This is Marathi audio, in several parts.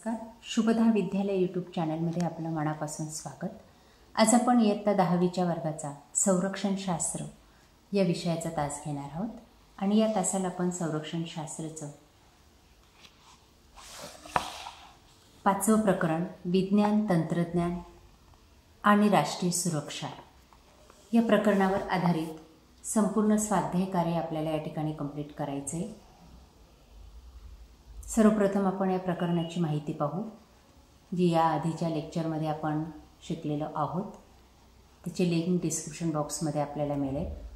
नमस्कार. शुभदा विद्यालय यूट्यूब चॅनलमध्ये आपलं मनापासून स्वागत. आज आपण इयत्ता 10वीच्या वर्गाचा संरक्षणशास्त्र या विषयाचा तास घेणार आहोत आणि या तासाला आपण संरक्षणशास्त्राचं 5वं प्रकरण विज्ञान, तंत्रज्ञान आणि राष्ट्रीय सुरक्षा या प्रकरणावर आधारित संपूर्ण स्वाध्याय कार्य आपल्याला या ठिकाणी कंप्लीट करायचं आहे. सर्वप्रथम आपण या प्रकरणाची माहिती पाहू, जी या आधीच्या लेक्चरमध्ये आपण शिकलेलो आहोत. त्याची लिंक डिस्क्रिप्शन बॉक्समध्ये आपल्याला मिळेल.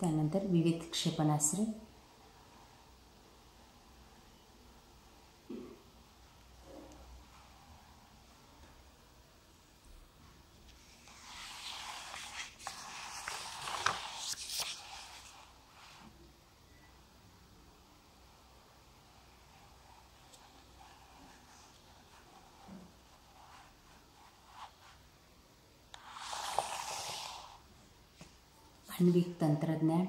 त्यानंतर विविध क्षेपणास्त्रे, आण्विक तंत्रज्ञान,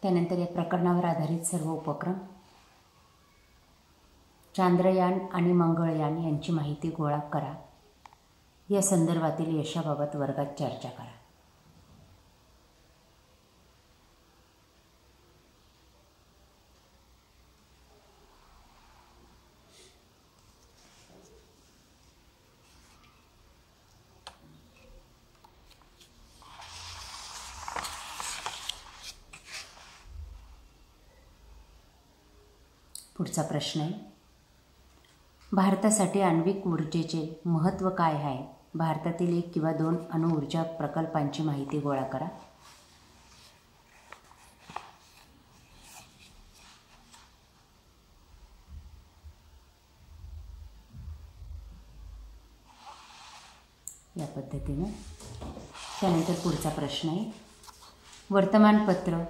त्यानंतर या प्रकरणावर आधारित सर्व उपक्रम, चांद्रयान आणि मंगळयान यांची माहिती गोळा करा. या संदर्भातील यशाबाबत वर्गात चर्चा करा. पुढचा प्रश्न आहे, भारतासाठी आण्विक ऊर्जेचे महत्त्व काय आहे? भारतातील 1 किंवा 2 अणुऊर्जा प्रकल्पांची माहिती गोळा करा. या पद्धतीने. त्यानंतर पुढचा प्रश्न आहे, वर्तमानपत्र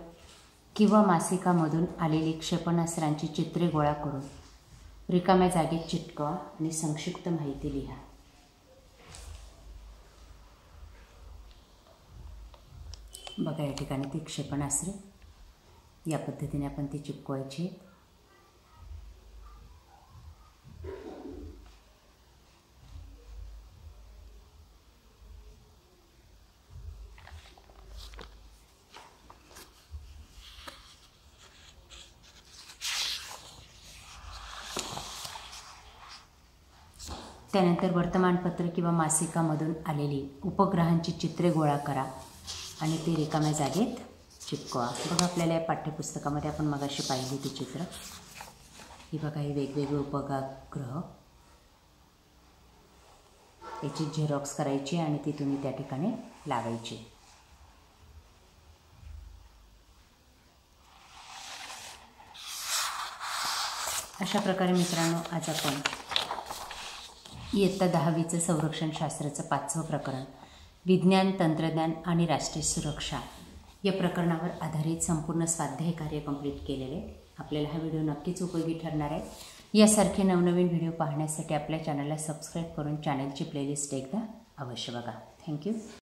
किंवा मासिकामधून आलेली क्षेपणास्त्रांची चित्रे गोळा करून रिकाम्या जागेत चिटकवा आणि संक्षिप्त माहिती लिहा. बघा, या ठिकाणी ती क्षेपणास्त्रे या पद्धतीने आपण ती चिपकवायची. त्यानंतर वर्तमानपत्र किंवा मासिकामधून आलेली उपग्रहांची चित्रे गोळा करा आणि ते रिकाम्या जागेत चिपकवा. बघा आपल्याला या पाठ्यपुस्तकामध्ये आपण मगाशी पाहिली ती चित्र. ही बघा ही वेगवेगळे उपग्रह. याची झेरॉक्स करायची आणि ती तुम्ही त्या ठिकाणी लावायची. अशा प्रकारे मित्रांनो आज आपण इयत्ता 10वीचं संरक्षणशास्त्राचं 5वं प्रकरण विज्ञान, तंत्रज्ञान आणि राष्ट्रीय सुरक्षा या प्रकरणावर आधारित संपूर्ण स्वाध्याय कार्य कंप्लीट केलेले. आपल्याला हा व्हिडिओ नक्कीच उपयोगी ठरणार आहे. यासारखे नवनवीन व्हिडिओ पाहण्यासाठी आपल्या चॅनलला सबस्क्राईब करून चॅनलची प्लेलिस्ट एकदा अवश्य बघा. थँक्यू.